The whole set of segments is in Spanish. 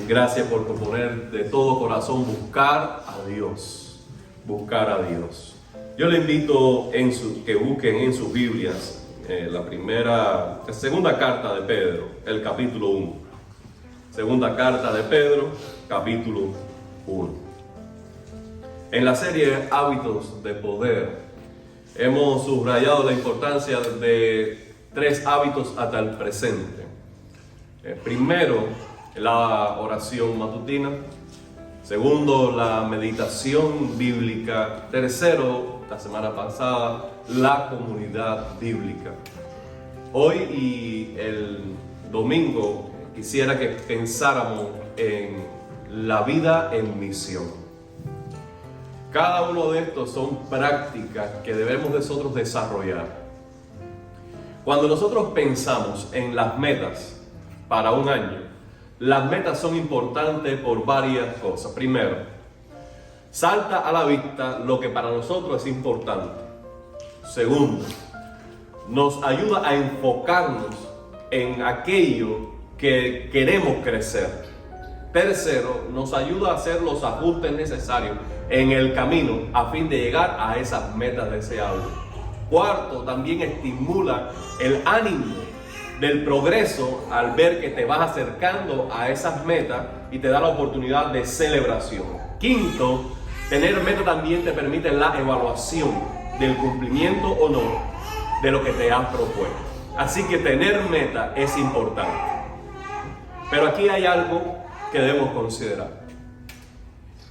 Gracias por proponer de todo corazón buscar a Dios. Buscar a Dios. Yo le invito que busquen en sus Biblias la segunda carta de Pedro, el capítulo 1. Segunda carta de Pedro, capítulo 1. En la serie Hábitos de Poder, hemos subrayado la importancia de 3 hábitos hasta el presente. Primero, la oración matutina. Segundo, la meditación bíblica. Tercero, la semana pasada, la comunidad bíblica. Hoy y el domingo quisiera que pensáramos en la vida en misión. Cada uno de estos son prácticas que debemos nosotros desarrollar. Cuando nosotros pensamos en las metas para un año, las metas son importantes por varias cosas. Primero, salta a la vista lo que para nosotros es importante. Segundo, nos ayuda a enfocarnos en aquello que queremos crecer. Tercero, nos ayuda a hacer los ajustes necesarios en el camino a fin de llegar a esas metas deseables. Cuarto, también estimula el ánimo del progreso al ver que te vas acercando a esas metas y te da la oportunidad de celebración. Quinto, tener meta también te permite la evaluación del cumplimiento o no de lo que te has propuesto. Así que tener meta es importante. Pero aquí hay algo que debemos considerar.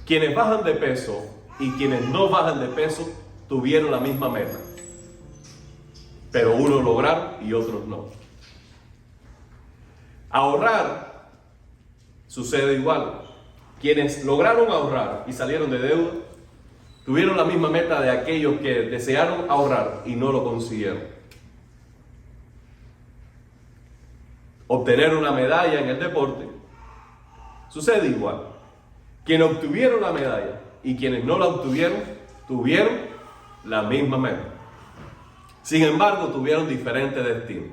Quienes bajan de peso y quienes no bajan de peso tuvieron la misma meta, pero unos lograron y otros no. Ahorrar sucede igual. Quienes lograron ahorrar y salieron de deuda tuvieron la misma meta de aquellos que desearon ahorrar y no lo consiguieron. Obtener una medalla en el deporte sucede igual. Quienes obtuvieron la medalla y quienes no la obtuvieron tuvieron la misma meta. Sin embargo, tuvieron diferentes destinos.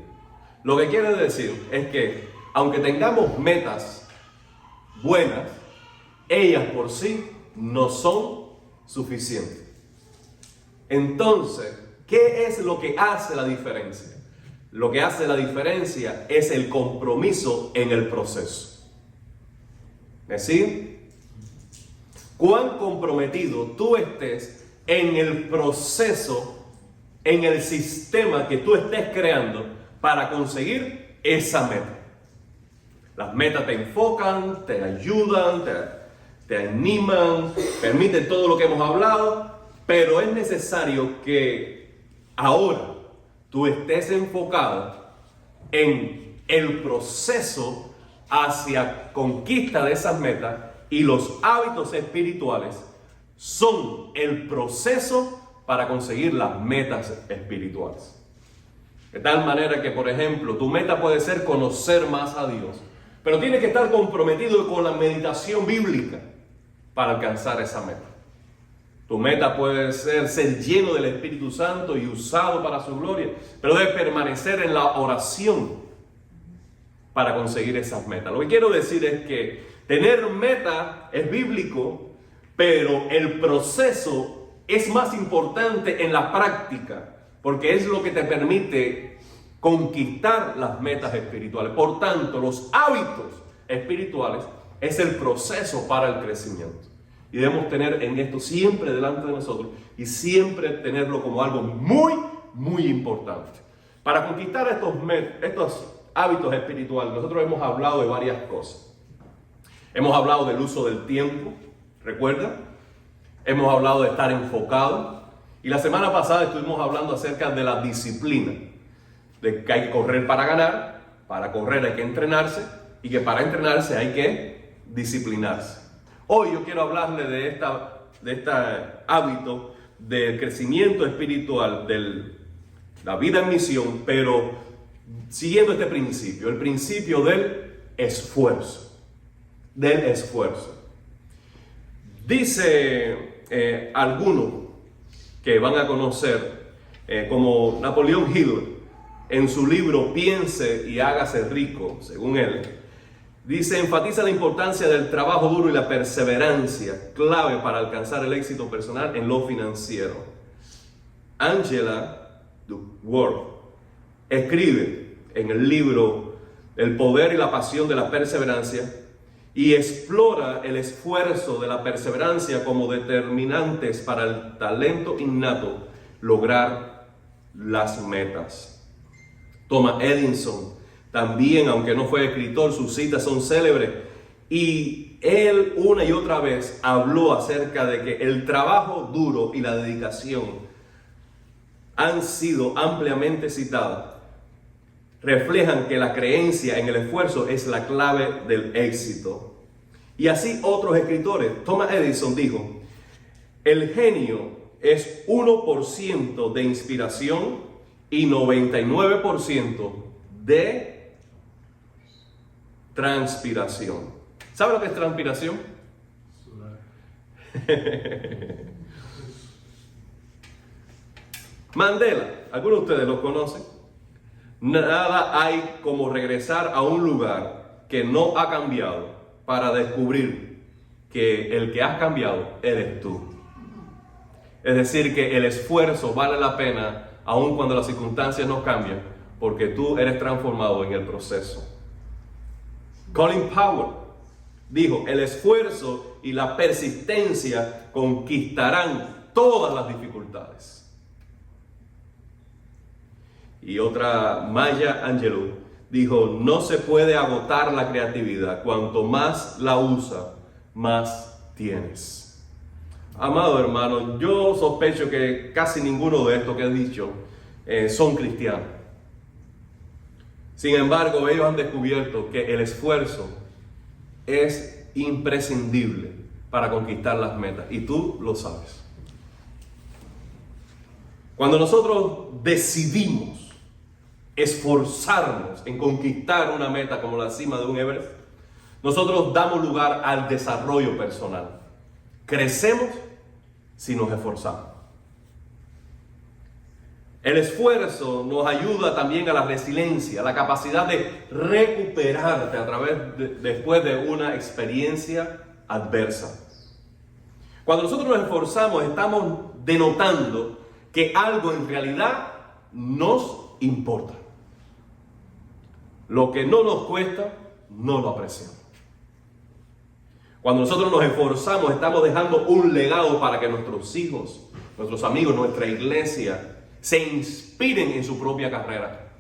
Lo que quiere decir es que aunque tengamos metas buenas, ellas por sí no son suficientes. Entonces, ¿qué es lo que hace la diferencia? Lo que hace la diferencia es el compromiso en el proceso. ¿Es decir? Cuán comprometido tú estés en el proceso, en el sistema que tú estés creando para conseguir esa meta. Las metas te enfocan, te ayudan, te animan, permiten todo lo que hemos hablado, pero es necesario que ahora tú estés enfocado en el proceso hacia conquista de esas metas, y los hábitos espirituales son el proceso para conseguir las metas espirituales. De tal manera que, por ejemplo, tu meta puede ser conocer más a Dios, pero tienes que estar comprometido con la meditación bíblica para alcanzar esa meta. Tu meta puede ser lleno del Espíritu Santo y usado para su gloria, pero debes permanecer en la oración para conseguir esas metas. Lo que quiero decir es que tener meta es bíblico, pero el proceso es más importante en la práctica, porque es lo que te permite conquistar las metas espirituales. Por tanto, los hábitos espirituales es el proceso para el crecimiento. Y debemos tener en esto siempre delante de nosotros y siempre tenerlo como algo muy, muy importante. Para conquistar estos hábitos espirituales, nosotros hemos hablado de varias cosas. Hemos hablado del uso del tiempo, ¿recuerda? Hemos hablado de estar enfocado. Y la semana pasada estuvimos hablando acerca de la disciplina. De que hay que correr para ganar, para correr hay que entrenarse, y que para entrenarse hay que disciplinarse. Hoy yo quiero hablarle de este hábito del crecimiento espiritual, de la vida en misión, pero siguiendo este principio, el principio del esfuerzo. Del esfuerzo. Dice algunos que van a conocer, como Napoleón Hill, en su libro Piense y hágase rico, según él, Dice, enfatiza la importancia del trabajo duro y la perseverancia, clave para alcanzar el éxito personal en lo financiero. Angela Duckworth escribe en el libro El poder y la pasión de la perseverancia y explora el esfuerzo de la perseverancia como determinantes para el talento innato lograr las metas. Thomas Edison también, aunque no fue escritor, sus citas son célebres y él una y otra vez habló acerca de que el trabajo duro y la dedicación han sido ampliamente citados. Reflejan que la creencia en el esfuerzo es la clave del éxito. Y así otros escritores. Thomas Edison dijo, el genio es 1% de inspiración y 99% de transpiración. ¿Sabe lo que es transpiración? Mandela, algunos de ustedes lo conocen. Nada hay como regresar a un lugar que no ha cambiado para descubrir que el que has cambiado eres tú. Es decir, que el esfuerzo vale la pena aun cuando las circunstancias no cambian, porque tú eres transformado en el proceso. Colin Powell dijo, el esfuerzo y la persistencia conquistarán todas las dificultades. Y otra, Maya Angelou, dijo, no se puede agotar la creatividad, cuanto más la usa, más tienes. Amado hermano, yo sospecho que casi ninguno de estos que he dicho son cristianos. Sin embargo, ellos han descubierto que el esfuerzo es imprescindible para conquistar las metas, y tú lo sabes. Cuando nosotros decidimos esforzarnos en conquistar una meta como la cima de un Everest, nosotros damos lugar al desarrollo personal. Crecemos si nos esforzamos. El esfuerzo nos ayuda también a la resiliencia, a la capacidad de recuperarte después de una experiencia adversa. Cuando nosotros nos esforzamos, estamos denotando que algo en realidad nos importa. Lo que no nos cuesta, no lo apreciamos. Cuando nosotros nos esforzamos, estamos dejando un legado para que nuestros hijos, nuestros amigos, nuestra iglesia se inspiren en su propia carrera.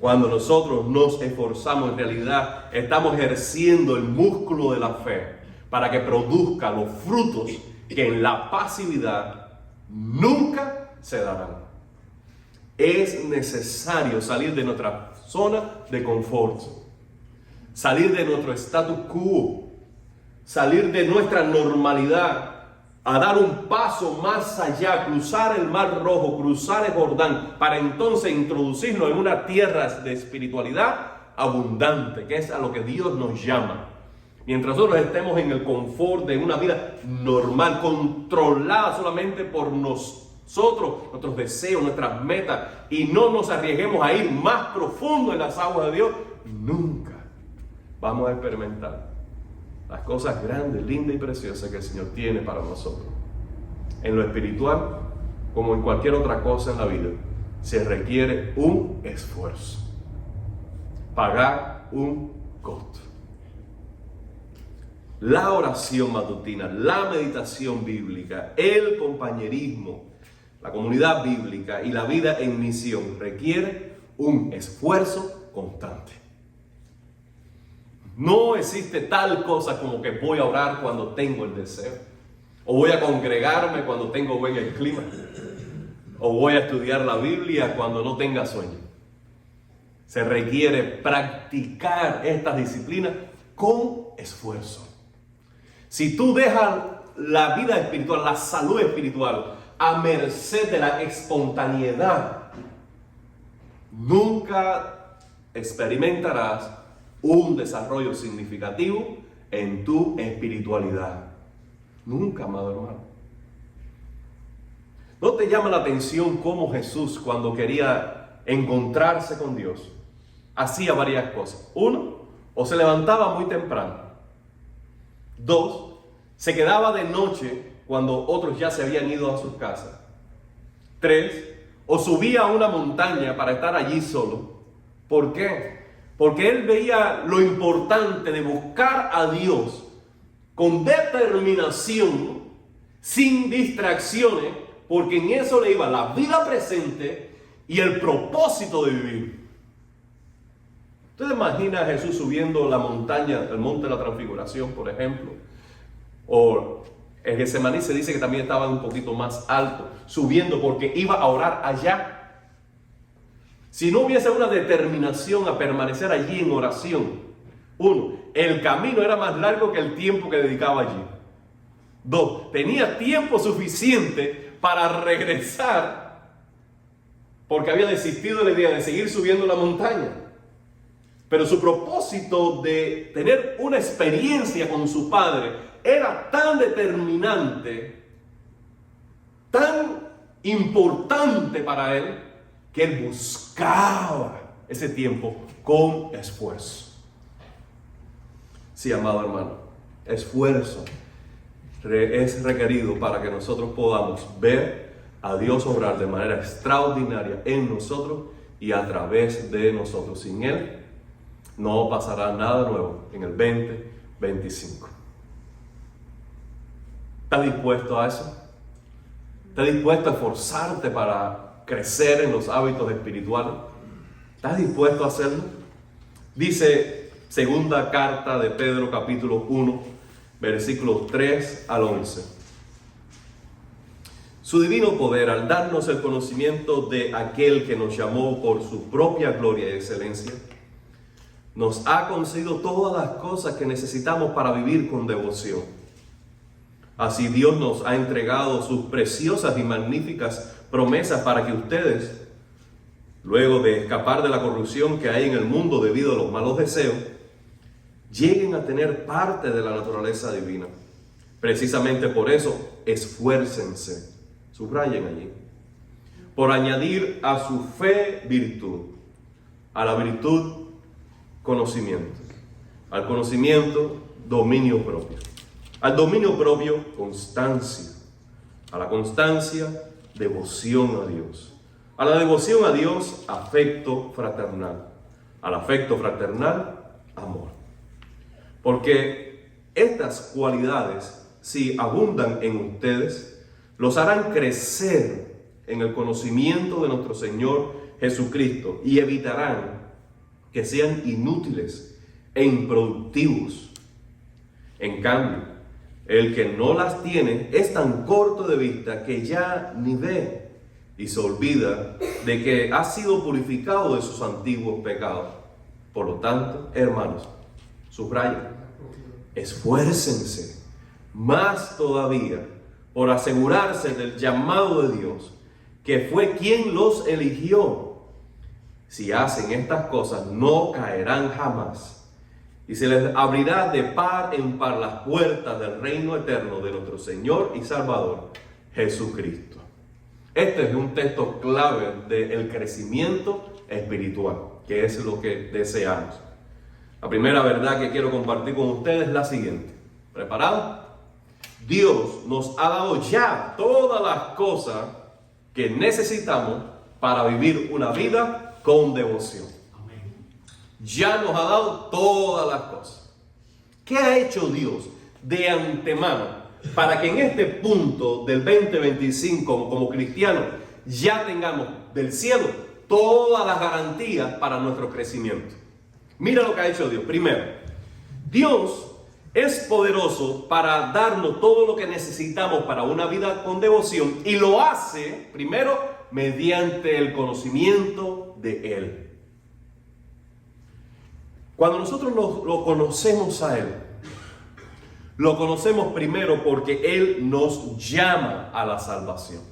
Cuando nosotros nos esforzamos, en realidad estamos ejerciendo el músculo de la fe para que produzca los frutos que en la pasividad nunca se darán. Es necesario salir de nuestra zona de confort, salir de nuestro status quo, salir de nuestra normalidad, a dar un paso más allá, cruzar el Mar Rojo, cruzar el Jordán, para entonces introducirnos en una tierra de espiritualidad abundante, que es a lo que Dios nos llama. Mientras nosotros estemos en el confort de una vida normal, controlada solamente por nosotros, nuestros deseos, nuestras metas, y no nos arriesguemos a ir más profundo en las aguas de Dios, nunca vamos a experimentar las cosas grandes, lindas y preciosas que el Señor tiene para nosotros. En lo espiritual, como en cualquier otra cosa en la vida, se requiere un esfuerzo, pagar un costo. La oración matutina, la meditación bíblica, el compañerismo, la comunidad bíblica y la vida en misión requiere un esfuerzo constante. No existe tal cosa como que voy a orar cuando tengo el deseo, o voy a congregarme cuando tengo buen el clima, o voy a estudiar la Biblia cuando no tenga sueño. Se requiere practicar estas disciplinas con esfuerzo. Si tú dejas la vida espiritual, la salud espiritual, a merced de la espontaneidad, nunca experimentarás un desarrollo significativo en tu espiritualidad. Nunca, amado hermano. ¿No te llama la atención cómo Jesús, cuando quería encontrarse con Dios, hacía varias cosas? Uno, o se levantaba muy temprano. 2, se quedaba de noche cuando otros ya se habían ido a sus casas. 3, o subía a una montaña para estar allí solo. ¿Por qué? Porque él veía lo importante de buscar a Dios con determinación, sin distracciones, porque en eso le iba la vida presente y el propósito de vivir. ¿Usted imagina a Jesús subiendo la montaña, el monte de la Transfiguración, por ejemplo? O en Getsemaní se dice que también estaba un poquito más alto, subiendo porque iba a orar allá. Si no hubiese una determinación a permanecer allí en oración, 1, el camino era más largo que el tiempo que dedicaba allí. 2, tenía tiempo suficiente para regresar porque había desistido de la idea de seguir subiendo la montaña. Pero su propósito de tener una experiencia con su Padre era tan determinante, tan importante para él, que él buscaba ese tiempo con esfuerzo. Sí, amado hermano, esfuerzo es requerido para que nosotros podamos ver a Dios obrar de manera extraordinaria en nosotros y a través de nosotros. Sin Él no pasará nada nuevo en el 2025. ¿Estás dispuesto a eso? ¿Estás dispuesto a esforzarte para crecer en los hábitos espirituales? ¿Estás dispuesto a hacerlo? Dice segunda carta de Pedro, capítulo 1, versículos 3 al 11. Su divino poder, al darnos el conocimiento de aquel que nos llamó por su propia gloria y excelencia, nos ha concedido todas las cosas que necesitamos para vivir con devoción. Así Dios nos ha entregado sus preciosas y magníficas promesas para que ustedes, luego de escapar de la corrupción que hay en el mundo debido a los malos deseos, lleguen a tener parte de la naturaleza divina. Precisamente por eso, esfuércense, subrayen allí, por añadir a su fe virtud, a la virtud conocimiento, al conocimiento dominio propio, al dominio propio constancia, a la constancia devoción a Dios, a la devoción a Dios afecto fraternal, al afecto fraternal amor. Porque estas cualidades, si abundan en ustedes, los harán crecer en el conocimiento de nuestro Señor Jesucristo y evitarán que sean inútiles e improductivos. En cambio, el que no las tiene es tan corto de vista que ya ni ve y se olvida de que ha sido purificado de sus antiguos pecados. Por lo tanto, hermanos, subrayen, esfuércense más todavía por asegurarse del llamado de Dios, que fue quien los eligió. Si hacen estas cosas, no caerán jamás, y se les abrirá de par en par las puertas del reino eterno de nuestro Señor y Salvador, Jesucristo. Este es un texto clave del crecimiento espiritual, que es lo que deseamos. La primera verdad que quiero compartir con ustedes es la siguiente. ¿Preparados? Dios nos ha dado ya todas las cosas que necesitamos para vivir una vida con devoción. Ya nos ha dado todas las cosas. ¿Qué ha hecho Dios de antemano para que en este punto del 2025 como cristianos ya tengamos del cielo todas las garantías para nuestro crecimiento? Mira lo que ha hecho Dios. Primero, Dios es poderoso para darnos todo lo que necesitamos para una vida con devoción, y lo hace primero mediante el conocimiento de Él. Cuando nosotros lo conocemos a Él, lo conocemos primero porque Él nos llama a la salvación.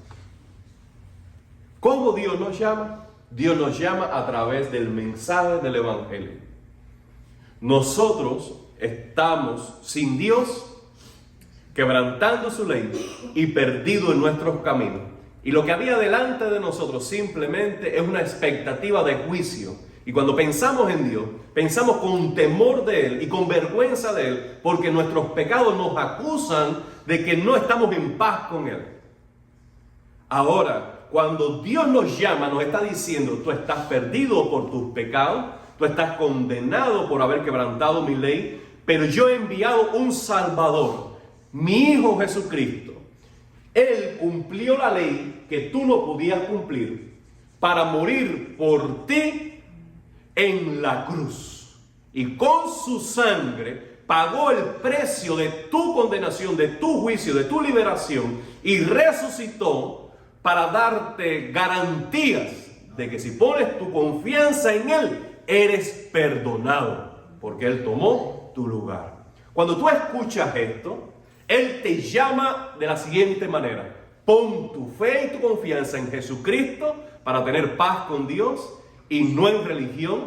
¿Cómo Dios nos llama? Dios nos llama a través del mensaje del Evangelio. Nosotros estamos sin Dios, quebrantando su ley y perdidos en nuestros caminos. Y lo que había delante de nosotros simplemente es una expectativa de juicio Y cuando pensamos en Dios, pensamos con temor de Él y con vergüenza de Él, porque nuestros pecados nos acusan de que no estamos en paz con Él. Ahora, cuando Dios nos llama, nos está diciendo: tú estás perdido por tus pecados, tú estás condenado por haber quebrantado mi ley, pero yo he enviado un Salvador, mi Hijo Jesucristo. Él cumplió la ley que tú no podías cumplir para morir por ti en la cruz. Y con su sangre pagó el precio de tu condenación, de tu juicio, de tu liberación, y resucitó para darte garantías de que si pones tu confianza en Él, eres perdonado, porque Él tomó tu lugar. Cuando tú escuchas esto, Él te llama de la siguiente manera: pon tu fe y tu confianza en Jesucristo para tener paz con Dios, y no en religión,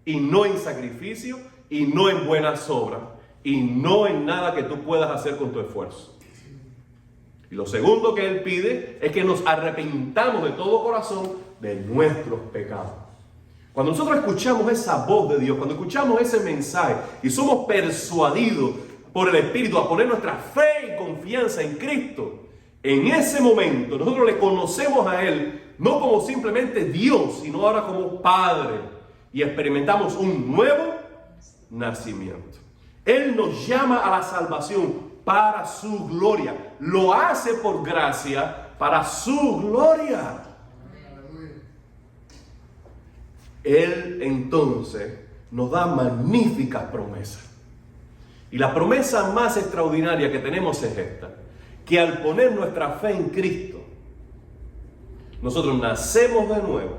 y no en sacrificio, y no en buenas obras, y no en nada que tú puedas hacer con tu esfuerzo. Y lo segundo que Él pide es que nos arrepintamos de todo corazón de nuestros pecados. Cuando nosotros escuchamos esa voz de Dios, cuando escuchamos ese mensaje y somos persuadidos por el Espíritu a poner nuestra fe y confianza en Cristo, en ese momento nosotros le conocemos a Él no como simplemente Dios, sino ahora como Padre, y experimentamos un nuevo nacimiento. Él nos llama a la salvación para su gloria. Lo hace por gracia para su gloria. Él entonces nos da magníficas promesas. Y la promesa más extraordinaria que tenemos es esta: que al poner nuestra fe en Cristo, nosotros nacemos de nuevo,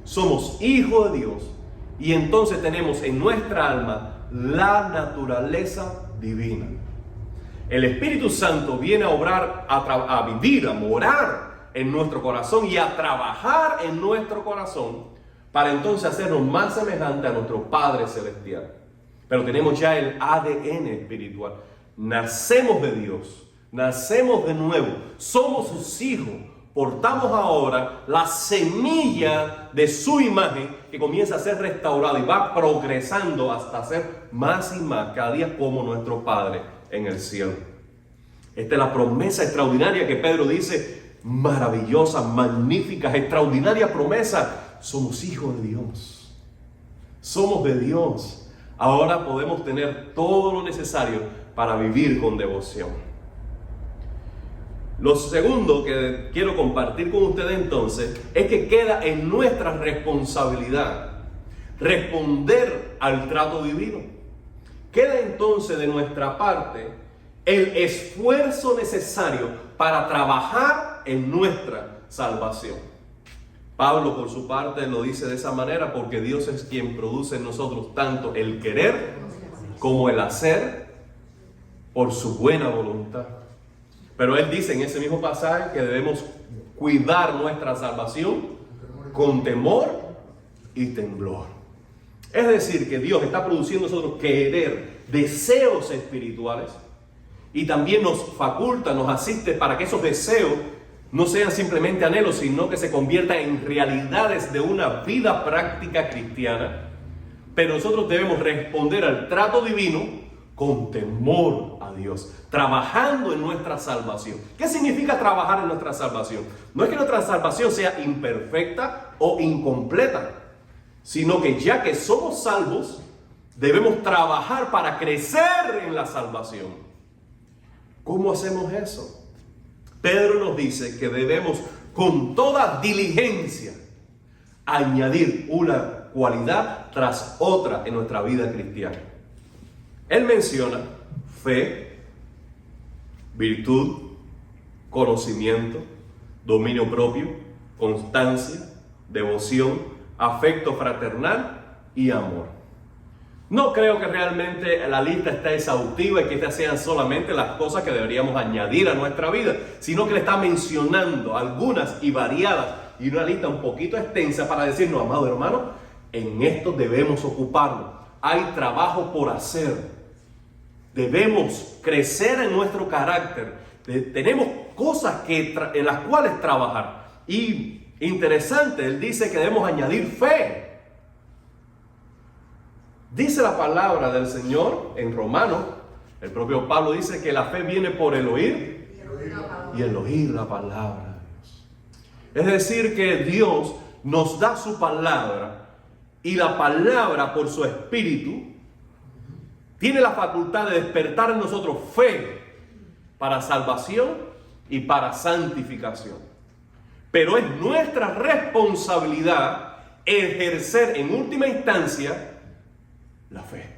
somos hijos de Dios, y entonces tenemos en nuestra alma la naturaleza divina. El Espíritu Santo viene a obrar, a vivir, a morar en nuestro corazón y a trabajar en nuestro corazón para entonces hacernos más semejantes a nuestro Padre Celestial. Pero tenemos ya el ADN espiritual. Nacemos de Dios, nacemos de nuevo, somos sus hijos, portamos ahora la semilla de su imagen que comienza a ser restaurada y va progresando hasta ser más y más cada día como nuestro Padre en el cielo. Esta es la promesa extraordinaria que Pedro dice: maravillosa, magnífica, extraordinaria promesa. Somos hijos de Dios, somos de Dios. Ahora podemos tener todo lo necesario para vivir con devoción. Lo segundo que quiero compartir con ustedes entonces es que queda en nuestra responsabilidad responder al trato divino. Queda entonces de nuestra parte el esfuerzo necesario para trabajar en nuestra salvación. Pablo, por su parte, lo dice de esa manera: porque Dios es quien produce en nosotros tanto el querer como el hacer por su buena voluntad. Pero él dice en ese mismo pasaje que debemos cuidar nuestra salvación con temor y temblor. Es decir, que Dios está produciendo en nosotros querer, deseos espirituales, y también nos faculta, nos asiste para que esos deseos no sean simplemente anhelos, sino que se conviertan en realidades de una vida práctica cristiana. Pero nosotros debemos responder al trato divino con temor a Dios, trabajando en nuestra salvación. ¿Qué significa trabajar en nuestra salvación? No es que nuestra salvación sea imperfecta o incompleta, sino que ya que somos salvos, debemos trabajar para crecer en la salvación. ¿Cómo hacemos eso? Pedro nos dice que debemos con toda diligencia añadir una cualidad tras otra en nuestra vida cristiana. Él menciona fe, virtud, conocimiento, dominio propio, constancia, devoción, afecto fraternal y amor. No creo que realmente la lista esté exhaustiva y que estas sean solamente las cosas que deberíamos añadir a nuestra vida, sino que le está mencionando algunas y variadas y una lista un poquito extensa para decirnos: amado hermano, en esto debemos ocuparnos. Hay trabajo por hacer. Debemos crecer en nuestro carácter. Tenemos cosas en las cuales trabajar. Y interesante, él dice que debemos añadir fe. Dice la palabra del Señor en Romanos, el propio Pablo dice que la fe viene por el oír y el oír la palabra de Dios. Es decir, que Dios nos da su palabra y la palabra por su espíritu tiene la facultad de despertar en nosotros fe para salvación y para santificación. Pero es nuestra responsabilidad ejercer en última instancia la fe.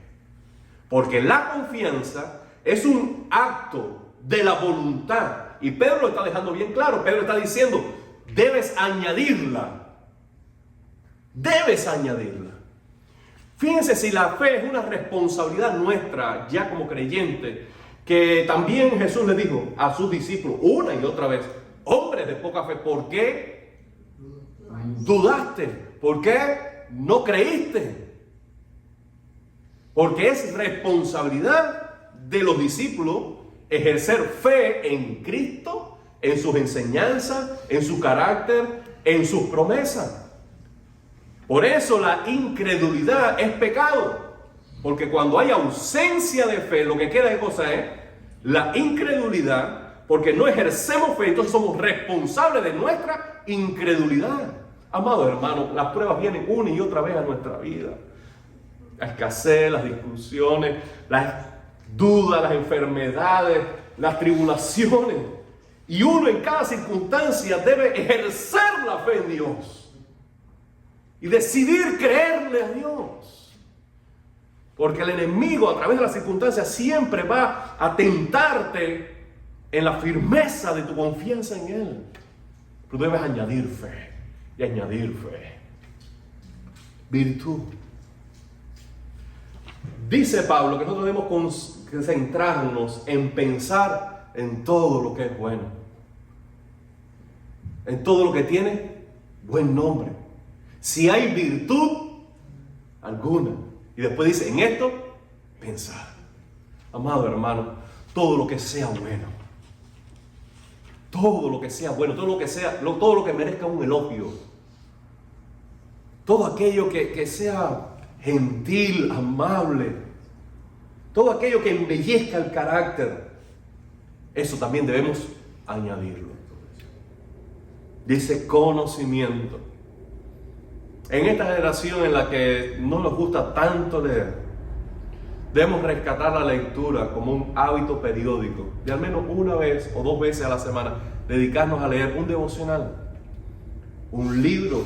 Porque la confianza es un acto de la voluntad. Y Pedro lo está dejando bien claro. Pedro está diciendo, debes añadirla. Debes añadirla. Fíjense si la fe es una responsabilidad nuestra, ya como creyentes, que también Jesús le dijo a sus discípulos una y otra vez, hombres de poca fe, ¿por qué dudaste? ¿Por qué no creíste? Porque es responsabilidad de los discípulos ejercer fe en Cristo, en sus enseñanzas, en su carácter, en sus promesas. Por eso la incredulidad es pecado. Porque cuando hay ausencia de fe, lo que queda de cosa es la incredulidad, porque no ejercemos fe, entonces somos responsables de nuestra incredulidad. Amados hermanos, las pruebas vienen una y otra vez a nuestra vida. La escasez, las discusiones, las dudas, las enfermedades, las tribulaciones. Y uno en cada circunstancia debe ejercer la fe en Dios y decidir creerle a Dios. Porque el enemigo a través de las circunstancias siempre va a tentarte en la firmeza de tu confianza en Él. Tú debes añadir fe y añadir fe. Virtud. Dice Pablo que nosotros debemos concentrarnos en pensar en todo lo que es bueno. En todo lo que tiene buen nombre. Si hay virtud alguna. Y después dice, en esto, pensar. Amado hermano, todo lo que sea bueno. Todo lo que sea bueno, todo lo que merezca un elogio. Todo aquello que sea gentil, amable. Todo aquello que embellezca el carácter. Eso también debemos añadirlo. Dice conocimiento. En esta generación en la que no nos gusta tanto leer, debemos rescatar la lectura como un hábito periódico, de al menos una vez o dos veces a la semana, dedicarnos a leer un devocional, un libro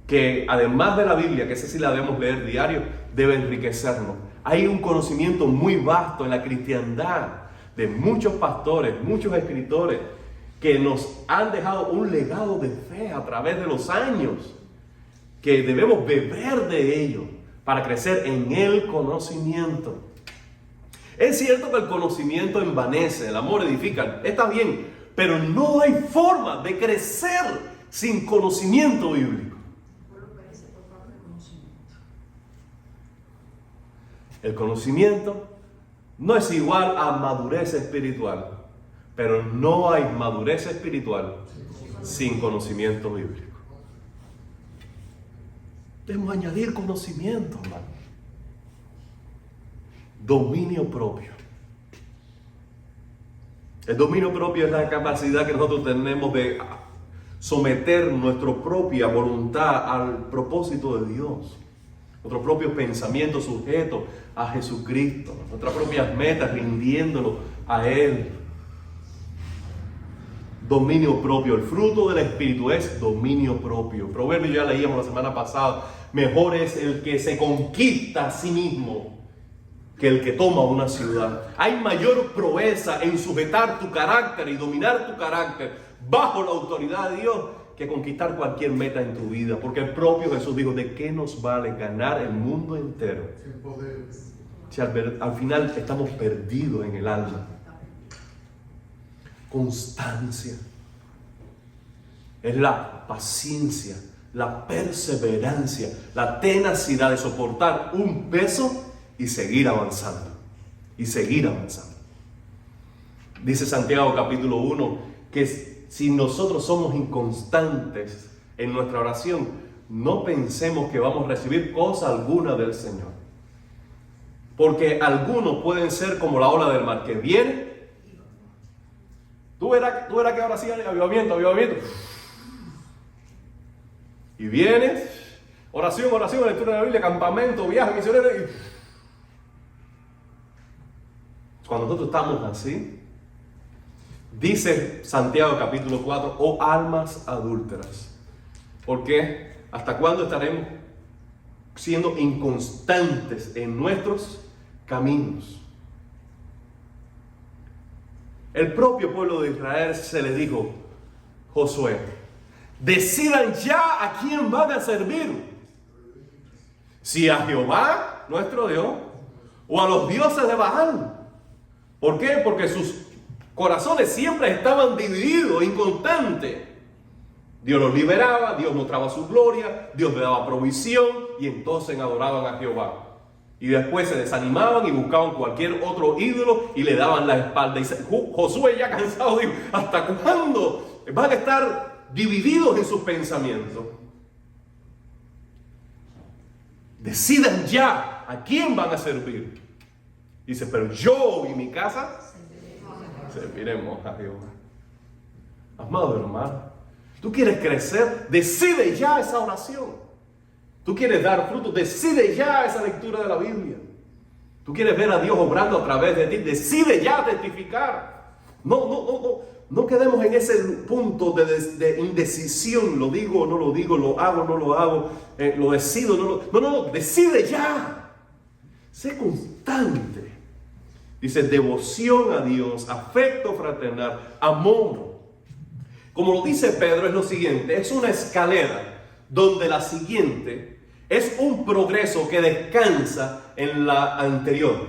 que además de la Biblia, que ese sí la debemos leer diario, debe enriquecernos. Hay un conocimiento muy vasto en la cristiandad de muchos pastores, muchos escritores, que nos han dejado un legado de fe a través de los años, que debemos beber de ello para crecer en el conocimiento. Es cierto que el conocimiento envanece, el amor edifica, está bien, pero no hay forma de crecer sin conocimiento bíblico. El conocimiento no es igual a madurez espiritual. Pero no hay madurez espiritual sin conocimiento bíblico. Debemos añadir conocimiento, hermano. Dominio propio. El dominio propio es la capacidad que nosotros tenemos de someter nuestra propia voluntad al propósito de Dios. Nuestros propios pensamientos sujetos a Jesucristo. Nuestras propias metas rindiéndolo a Él. Dominio propio. El fruto del Espíritu es dominio propio. Proverbio ya leíamos la semana pasada. Mejor es el que se conquista a sí mismo que el que toma una ciudad. Hay mayor proeza en sujetar tu carácter y dominar tu carácter bajo la autoridad de Dios que conquistar cualquier meta en tu vida. Porque el propio Jesús dijo, ¿de qué nos vale ganar el mundo entero si al final estamos perdidos en el alma? Constancia. Es la paciencia, la perseverancia, la tenacidad de soportar un peso y seguir avanzando. Y seguir avanzando. Dice Santiago capítulo 1 que si nosotros somos inconstantes en nuestra oración, no pensemos que vamos a recibir cosa alguna del Señor. Porque algunos pueden ser como la ola del mar que viene. Tú verás que ahora sí hay avivamiento. Y vienes, oración, lectura de la Biblia, campamento, viaje, misionero. Cuando nosotros estamos así, dice Santiago capítulo 4, oh almas adúlteras. ¿Por qué? ¿Hasta cuándo estaremos siendo inconstantes en nuestros caminos? El propio pueblo de Israel se le dijo, Josué, decidan ya a quién van a servir. Si a Jehová, nuestro Dios, o a los dioses de Baal. ¿Por qué? Porque sus corazones siempre estaban divididos, inconstantes. Dios los liberaba, Dios mostraba su gloria, Dios le daba provisión y entonces adoraban a Jehová. Y después se desanimaban y buscaban cualquier otro ídolo y le daban la espalda. Y Josué, ya cansado, dijo, ¿hasta cuándo van a estar divididos en sus pensamientos? Decidan ya a quién van a servir. Dice, pero yo y mi casa serviremos a Jehová. Amado hermano, tú quieres crecer, decide ya esa oración. Tú quieres dar fruto, decide ya esa lectura de la Biblia. Tú quieres ver a Dios obrando a través de ti, decide ya testificar. No quedemos en ese punto de indecisión. Lo digo o no lo digo, lo hago o no lo hago, lo decido o no lo... No, decide ya. Sé constante. Dice devoción a Dios, afecto fraternal, amor. Como lo dice Pedro, es lo siguiente, es una escalera donde la siguiente es un progreso que descansa en la anterior.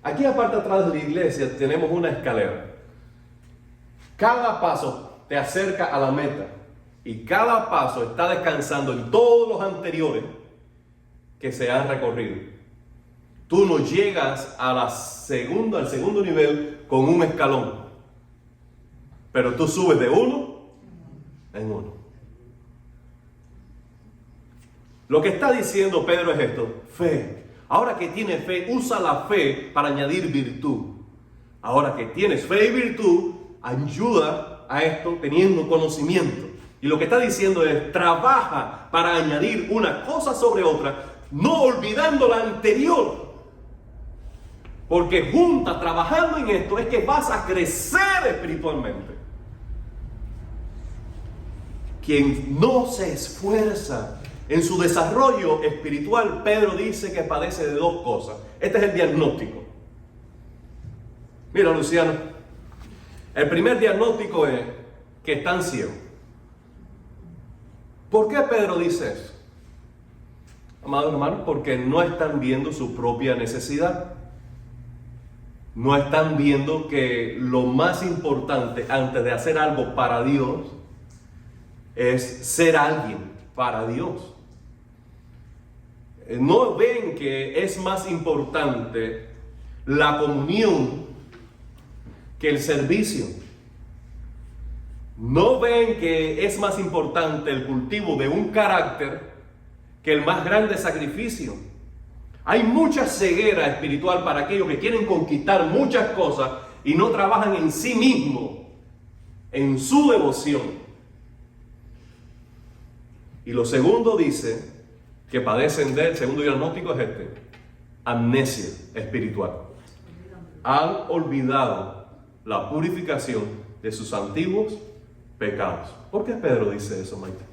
Aquí aparte atrás de la iglesia tenemos una escalera. Cada paso te acerca a la meta y cada paso está descansando en todos los anteriores que se han recorrido. Tú no llegas al segundo nivel con un escalón, pero tú subes de uno en uno. Lo que está diciendo Pedro es esto: fe. Ahora que tienes fe, usa la fe para añadir virtud. Ahora que tienes fe y virtud, ayuda a esto teniendo conocimiento. Y lo que está diciendo es, trabaja para añadir una cosa sobre otra, no olvidando la anterior. Porque juntas, trabajando en esto, es que vas a crecer espiritualmente. Quien no se esfuerza en su desarrollo espiritual, Pedro dice que padece de dos cosas. Este es el diagnóstico. Mira, Luciano, el primer diagnóstico es que están ciegos. ¿Por qué Pedro dice eso? Amados hermanos, porque no están viendo su propia necesidad. No están viendo que lo más importante antes de hacer algo para Dios es ser alguien para Dios. No ven que es más importante la comunión que el servicio. No ven que es más importante el cultivo de un carácter que el más grande sacrificio. Hay mucha ceguera espiritual para aquellos que quieren conquistar muchas cosas y no trabajan en sí mismos, en su devoción. Y lo segundo dice que padecen del segundo diagnóstico es este: amnesia espiritual. Han olvidado la purificación de sus antiguos pecados. ¿Por qué Pedro dice eso, Maite?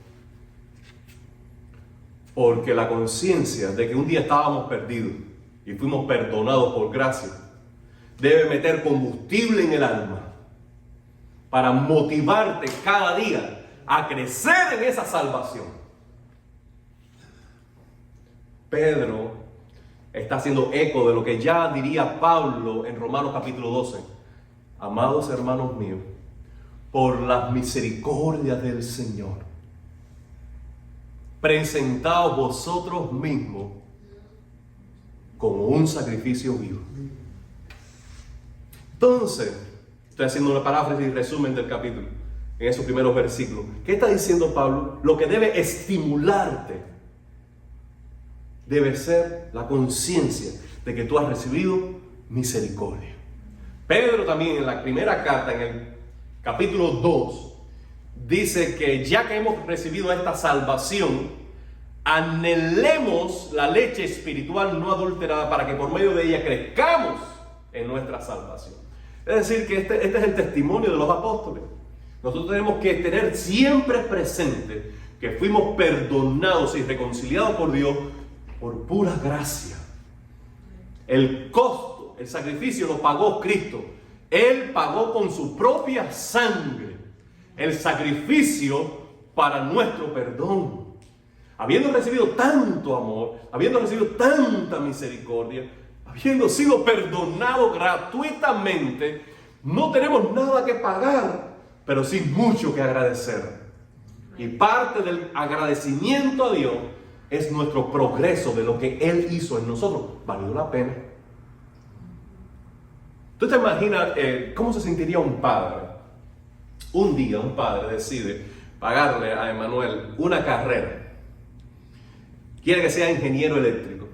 Porque la conciencia de que un día estábamos perdidos y fuimos perdonados por gracia debe meter combustible en el alma para motivarte cada día a crecer en esa salvación. Pedro está haciendo eco de lo que ya diría Pablo en Romanos capítulo 12. Amados hermanos míos, por las misericordias del Señor, presentaos vosotros mismos como un sacrificio vivo. Entonces, estoy haciendo una paráfrasis y resumen del capítulo. en esos primeros versículos. ¿Qué está diciendo Pablo? Lo que debe estimularte debe ser la conciencia de que tú has recibido misericordia. Pedro también en la primera carta, en el capítulo 2, dice que ya que hemos recibido esta salvación, anhelemos la leche espiritual no adulterada para que por medio de ella crezcamos en nuestra salvación. Es decir, que este es el testimonio de los apóstoles. Nosotros tenemos que tener siempre presente que fuimos perdonados y reconciliados por Dios por pura gracia. El costo, el sacrificio lo pagó Cristo. Él pagó con su propia sangre el sacrificio para nuestro perdón. Habiendo recibido tanto amor, habiendo recibido tanta misericordia, habiendo sido perdonado gratuitamente, no tenemos nada que pagar, pero sí mucho que agradecer. Y parte del agradecimiento a Dios es nuestro progreso de lo que Él hizo en nosotros. ¿Valió la pena? ¿Tú te imaginas cómo se sentiría un padre? Un día un padre decide pagarle a Emanuel una carrera. Quiere que sea ingeniero eléctrico.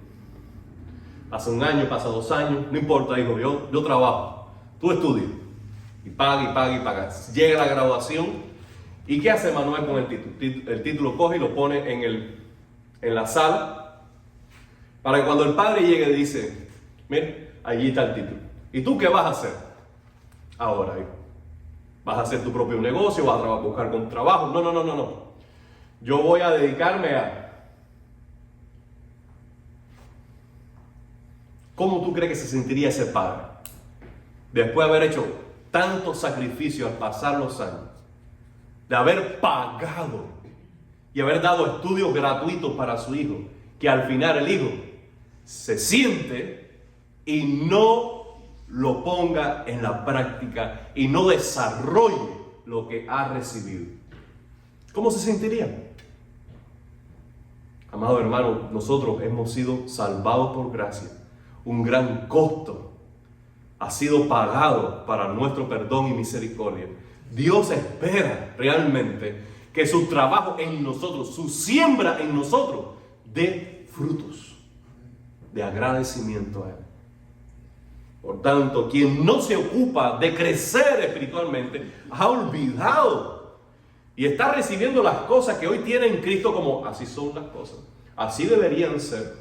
Pasa un año, pasa 2 años, no importa, hijo, yo trabajo, tú estudias. Y paga, y paga, y paga. Llega la graduación. ¿Y qué hace Emanuel con el título? El título coge y lo pone en la sala, para que cuando el padre llegue y dice, mire, allí está el título. ¿Y tú qué vas a hacer ahora, hijo? ¿Vas a hacer tu propio negocio? ¿Vas a buscar con trabajo? No. Yo voy a dedicarme a... ¿Cómo tú crees que se sentiría ese padre? Después de haber hecho tanto sacrificio al pasar los años, de haber pagado y haber dado estudios gratuitos para su hijo, que al final el hijo se siente y no lo ponga en la práctica y no desarrolle lo que ha recibido. ¿Cómo se sentiría? Amado hermano, nosotros hemos sido salvados por gracia. Un gran costo ha sido pagado para nuestro perdón y misericordia. Dios espera realmente que su trabajo en nosotros, su siembra en nosotros, dé frutos de agradecimiento a Él. Por tanto, quien no se ocupa de crecer espiritualmente, ha olvidado y está recibiendo las cosas que hoy tiene en Cristo como así son las cosas, así deberían ser.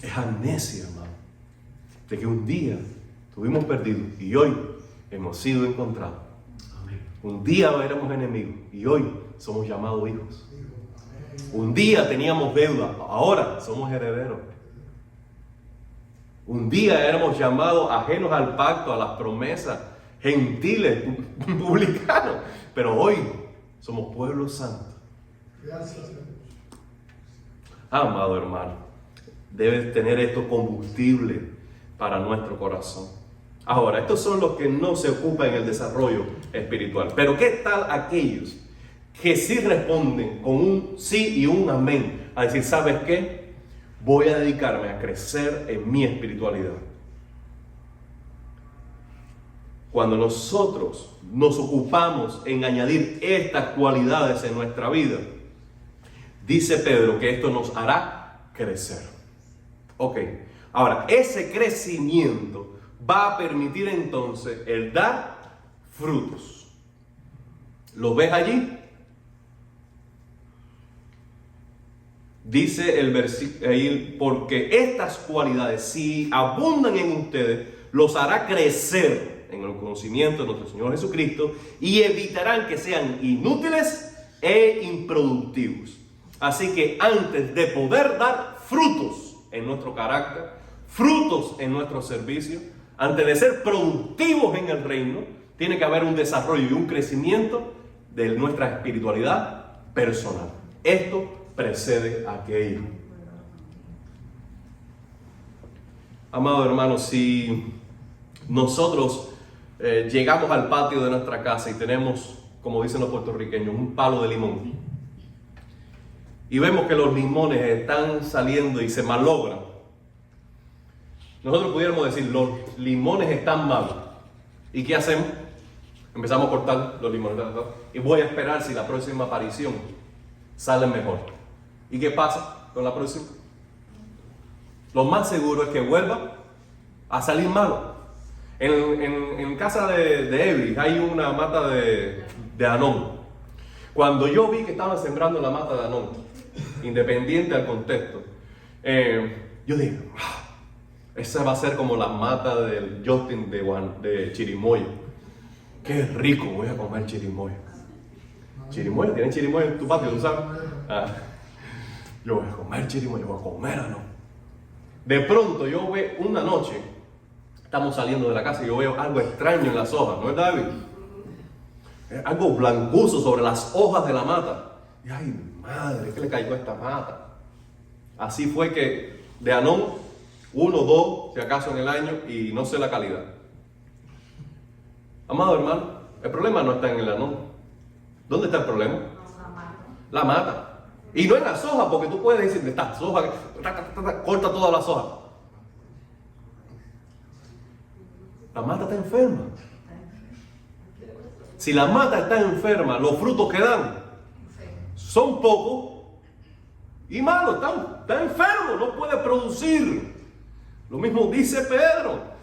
Es amnesia, hermano, de que un día estuvimos perdidos y hoy hemos sido encontrados. Amén. Un día éramos enemigos y hoy somos llamados hijos. Un día teníamos deuda, ahora somos herederos. Un día éramos llamados ajenos al pacto, a las promesas, gentiles, publicanos, pero hoy somos pueblo santo. Gracias. Amado hermano, debes tener esto combustible para nuestro corazón. Ahora, estos son los que no se ocupan en el desarrollo espiritual. Pero ¿qué tal aquellos que sí responden con un sí y un amén? A decir, ¿sabes qué? Voy a dedicarme a crecer en mi espiritualidad. Cuando nosotros nos ocupamos en añadir estas cualidades en nuestra vida, dice Pedro que esto nos hará crecer. Ok, ahora ese crecimiento va a permitir entonces el dar frutos. ¿Lo ves allí? Dice el versículo ahí, porque estas cualidades, si abundan en ustedes, los hará crecer en el conocimiento de nuestro Señor Jesucristo y evitarán que sean inútiles e improductivos. Así que antes de poder dar frutos en nuestro carácter, frutos en nuestro servicio, antes de ser productivos en el reino, tiene que haber un desarrollo y un crecimiento de nuestra espiritualidad personal. Esto precede a aquello. Amado hermano, si nosotros llegamos al patio de nuestra casa y tenemos, como dicen los puertorriqueños, un palo de limón, y vemos que los limones están saliendo y se malogran, nosotros pudiéramos decir, los limones están malos. ¿Y qué hacemos? Empezamos a cortar los limones y voy a esperar si la próxima aparición sale mejor. ¿Y qué pasa con la próxima? Lo más seguro es que vuelva a salir malo. En casa de Evi hay una mata de anón. Cuando yo vi que estaban sembrando la mata de anón, independiente al contexto, yo dije, esa va a ser como la mata del Justin de chirimoya. Qué rico, voy a comer chirimoya. Chirimoya, ¿tienen chirimoya en tu patio, tú sabes? Yo voy a comer chirimoya, voy a comer anón. De pronto yo veo una noche, estamos saliendo de la casa y yo veo algo extraño en las hojas, ¿no es, David? Algo blancuzo sobre las hojas de la mata. Y ay, madre, ¿qué le cayó a esta mata? Así fue que de anón, 1 o 2, si acaso en el año, y no sé la calidad. Amado hermano, el problema no está en el anón. ¿Dónde está el problema? La mata. Y no en las hojas, porque tú puedes decir, estas hojas, corta todas las hojas. La mata está enferma. Si la mata está enferma, los frutos que dan son pocos y malos, está enfermo, no puede producir. Lo mismo dice Pedro.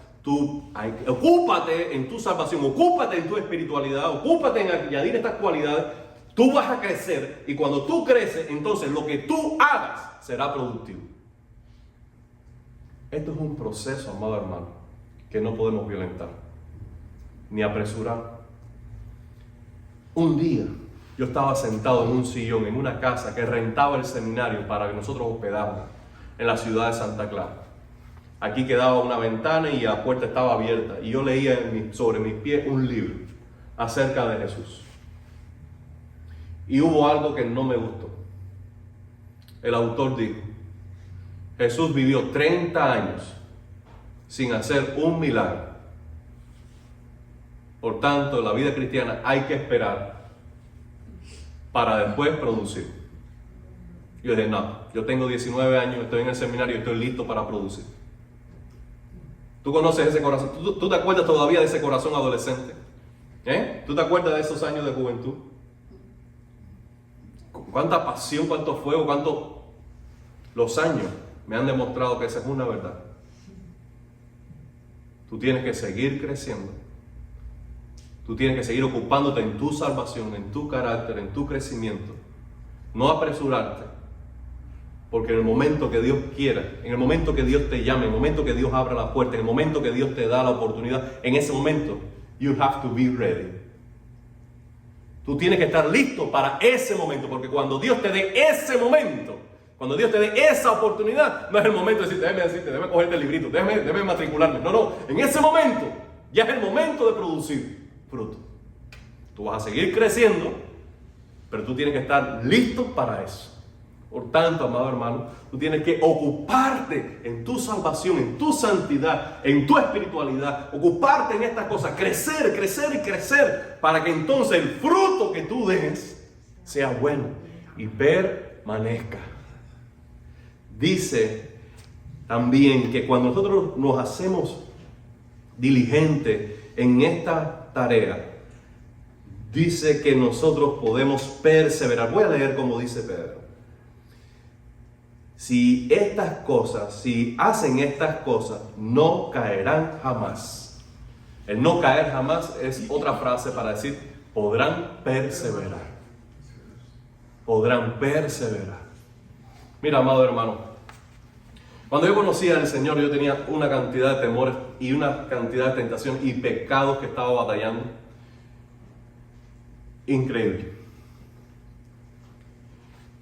Ocúpate en tu salvación, ocúpate en tu espiritualidad, ocúpate en añadir estas cualidades. Tú vas a crecer y cuando tú creces, entonces lo que tú hagas será productivo. Esto es un proceso, amado hermano, que no podemos violentar ni apresurar. Un día yo estaba sentado en un sillón en una casa que rentaba el seminario para que nosotros hospedáramos en la ciudad de Santa Clara. Aquí quedaba una ventana y la puerta estaba abierta y yo leía sobre mis pies un libro acerca de Jesús. Y hubo algo que no me gustó. El autor dijo, Jesús vivió 30 años sin hacer un milagro. Por tanto, en la vida cristiana hay que esperar para después producir. Yo dije, no, yo tengo 19 años, estoy en el seminario y estoy listo para producir. ¿Tú conoces ese corazón? ¿Tú te acuerdas todavía de ese corazón adolescente? ¿Tú te acuerdas de esos años de juventud? ¿Cuánta pasión, cuánto fuego, los años me han demostrado que esa es una verdad? Tú tienes que seguir creciendo. Tú tienes que seguir ocupándote en tu salvación, en tu carácter, en tu crecimiento. No apresurarte. Porque en el momento que Dios quiera, en el momento que Dios te llame, en el momento que Dios abra la puerta, en el momento que Dios te da la oportunidad, en ese momento, you have to be ready. Tú tienes que estar listo para ese momento, porque cuando Dios te dé ese momento, cuando Dios te dé esa oportunidad, no es el momento de decirte, déjame cogerte el librito, déjame matricularme. No, en ese momento, ya es el momento de producir fruto. Tú vas a seguir creciendo, pero tú tienes que estar listo para eso. Por tanto, amado hermano, tú tienes que ocuparte en tu salvación, en tu santidad, en tu espiritualidad, ocuparte en estas cosas, crecer y crecer, para que entonces el fruto que tú des sea bueno y permanezca. Dice también que cuando nosotros nos hacemos diligentes en esta tarea, dice que nosotros podemos perseverar. Voy a leer como dice Pedro. Si hacen estas cosas, no caerán jamás. El no caer jamás es otra frase para decir, podrán perseverar. Podrán perseverar. Mira, amado hermano, cuando yo conocía al Señor, yo tenía una cantidad de temores y una cantidad de tentación y pecados que estaba batallando. Increíble.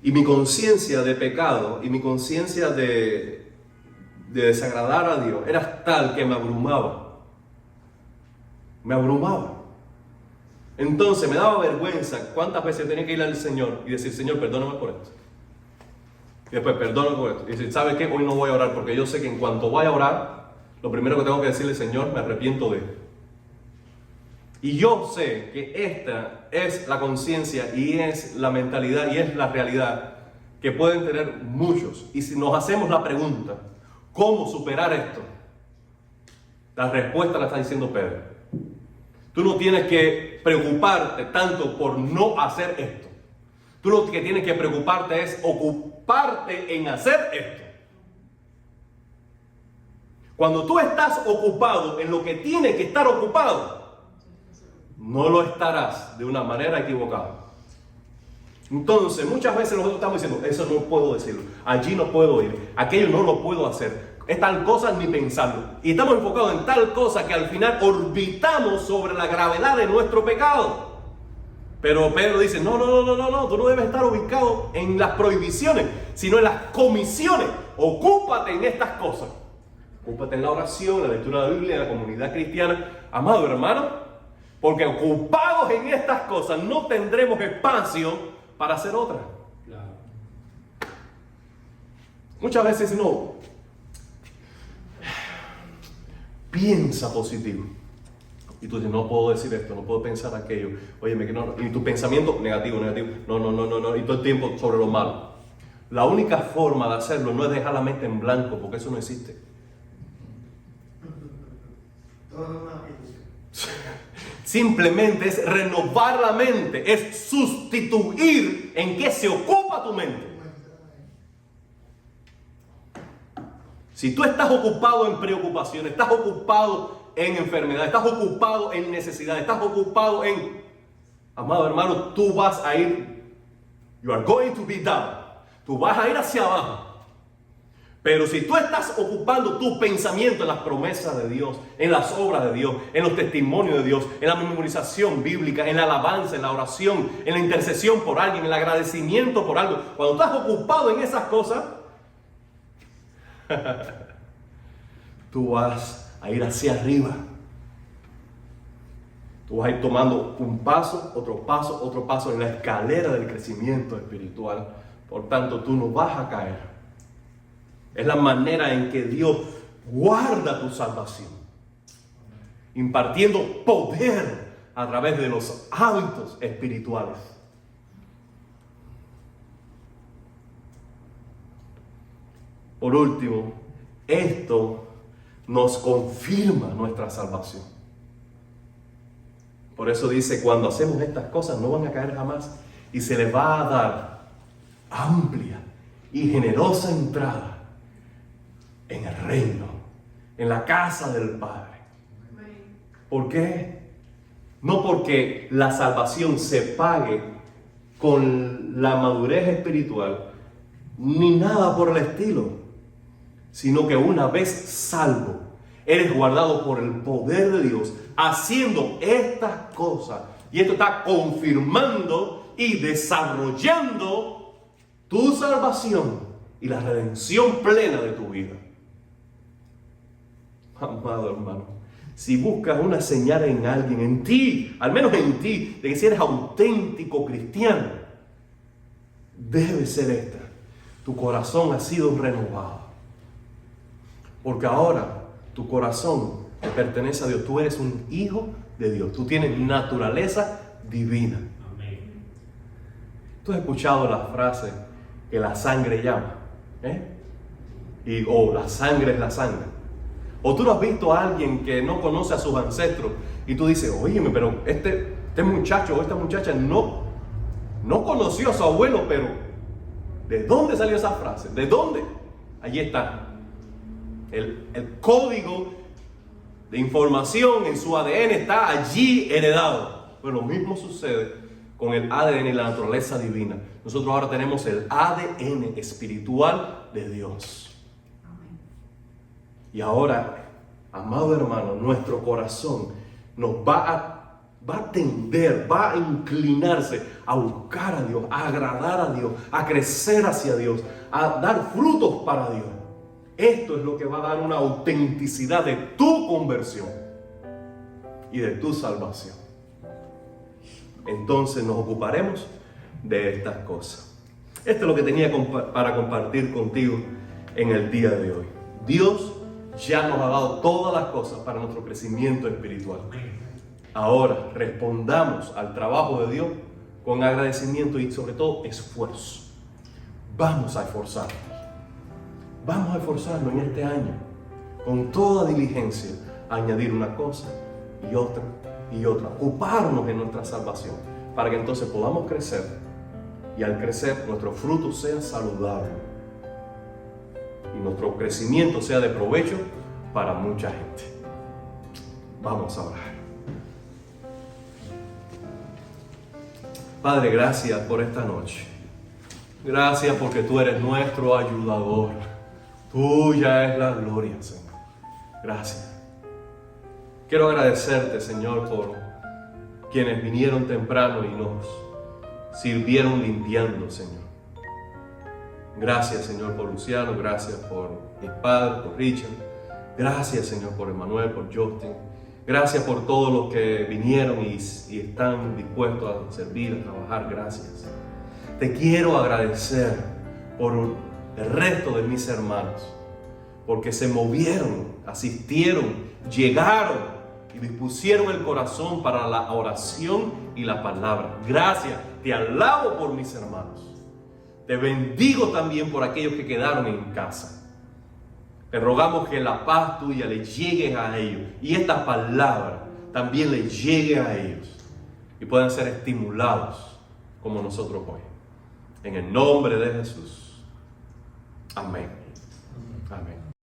Y mi conciencia de pecado y mi conciencia de desagradar a Dios era tal que me abrumaba. Me abrumaba. Entonces me daba vergüenza cuántas veces tenía que ir al Señor y decir, Señor, perdóname por esto. Y después, perdóname por esto. Y decir, ¿sabe qué? Hoy no voy a orar porque yo sé que en cuanto vaya a orar, lo primero que tengo que decirle, Señor, me arrepiento de esto. Y yo sé que esta es la conciencia y es la mentalidad y es la realidad que pueden tener muchos. Y si nos hacemos la pregunta, ¿cómo superar esto? La respuesta la está diciendo Pedro. Tú no tienes que preocuparte tanto por no hacer esto. Tú lo que tienes que preocuparte es ocuparte en hacer esto. Cuando tú estás ocupado en lo que tienes que estar ocupado, no lo estarás de una manera equivocada. Entonces, muchas veces nosotros estamos diciendo, eso no puedo decirlo, allí no puedo ir, aquello no lo puedo hacer, es tal cosa ni pensarlo. Y estamos enfocados en tal cosa que al final orbitamos sobre la gravedad de nuestro pecado. Pero Pedro dice, no, tú no debes estar ubicado en las prohibiciones, sino en las comisiones. Ocúpate en estas cosas. Ocúpate en la oración, en la lectura de la Biblia, en la comunidad cristiana. Amado hermano, porque ocupados en estas cosas no tendremos espacio para hacer otras. Claro. Muchas veces no. Piensa positivo. Y tú dices, no puedo decir esto, no puedo pensar aquello. Óyeme, que no. Y tu pensamiento negativo. No. Y todo el tiempo sobre lo malo. La única forma de hacerlo no es dejar la mente en blanco, porque eso no existe. Simplemente es renovar la mente, es sustituir en qué se ocupa tu mente. Si tú estás ocupado en preocupaciones, estás ocupado en enfermedad, estás ocupado en necesidad, estás ocupado en... Amado hermano, tú vas a ir... You are going to be down. Tú vas a ir hacia abajo. Pero si tú estás ocupando tu pensamiento en las promesas de Dios, en las obras de Dios, en los testimonios de Dios, en la memorización bíblica, en la alabanza, en la oración, en la intercesión por alguien, en el agradecimiento por algo, cuando estás ocupado en esas cosas, tú vas a ir hacia arriba. Tú vas a ir tomando un paso, otro paso en la escalera del crecimiento espiritual. Por tanto, tú no vas a caer. Es la manera en que Dios guarda tu salvación, impartiendo poder a través de los hábitos espirituales. Por último, esto nos confirma nuestra salvación. Por eso dice, cuando hacemos estas cosas no van a caer jamás y se les va a dar amplia y generosa entrada en el reino, en la casa del Padre. ¿Por qué? No porque la salvación se pague con la madurez espiritual, ni nada por el estilo, sino que una vez salvo, eres guardado por el poder de Dios, haciendo estas cosas. Y esto está confirmando y desarrollando tu salvación y la redención plena de tu vida. Amado hermano, si buscas una señal en alguien, en ti, al menos en ti, de que si eres auténtico cristiano, debe ser esta: tu corazón ha sido renovado. Porque ahora tu corazón te pertenece a Dios. Tú eres un hijo de Dios. Tú tienes naturaleza divina. Amén. Tú has escuchado la frase que la sangre llama, o la sangre es la sangre. O tú no has visto a alguien que no conoce a sus ancestros y tú dices, óyeme, pero este muchacho o esta muchacha no conoció a su abuelo, pero ¿de dónde salió esa frase? ¿De dónde? Allí está. El código de información en su ADN está allí heredado. Pues lo mismo sucede con el ADN y la naturaleza divina. Nosotros ahora tenemos el ADN espiritual de Dios. Y ahora, amado hermano, nuestro corazón nos va a tender, va a inclinarse a buscar a Dios, a agradar a Dios, a crecer hacia Dios, a dar frutos para Dios. Esto es lo que va a dar una autenticidad de tu conversión y de tu salvación. Entonces nos ocuparemos de estas cosas. Esto es lo que tenía para compartir contigo en el día de hoy. Dios ya nos ha dado todas las cosas para nuestro crecimiento espiritual. Ahora respondamos al trabajo de Dios con agradecimiento y sobre todo esfuerzo. Vamos a esforzarnos. Vamos a esforzarnos en este año con toda diligencia a añadir una cosa y otra y otra. Ocuparnos en nuestra salvación para que entonces podamos crecer y al crecer nuestro fruto sea saludable y nuestro crecimiento sea de provecho para mucha gente. Vamos a orar. Padre, gracias por esta noche. Gracias porque tú eres nuestro ayudador. Tuya es la gloria, Señor. Gracias. Quiero agradecerte, Señor, por quienes vinieron temprano y nos sirvieron limpiando, Señor. Gracias, Señor, por Luciano. Gracias por mis padres, por Richard. Gracias, Señor, por Emanuel, por Justin. Gracias por todos los que vinieron y están dispuestos a servir, a trabajar. Gracias. Te quiero agradecer por el resto de mis hermanos, porque se movieron, asistieron, llegaron y dispusieron el corazón para la oración y la palabra. Gracias, te alabo por mis hermanos. Te bendigo también por aquellos que quedaron en casa. Te rogamos que la paz tuya les llegue a ellos y esta palabra también les llegue a ellos y puedan ser estimulados como nosotros hoy. En el nombre de Jesús. Amén. Amén.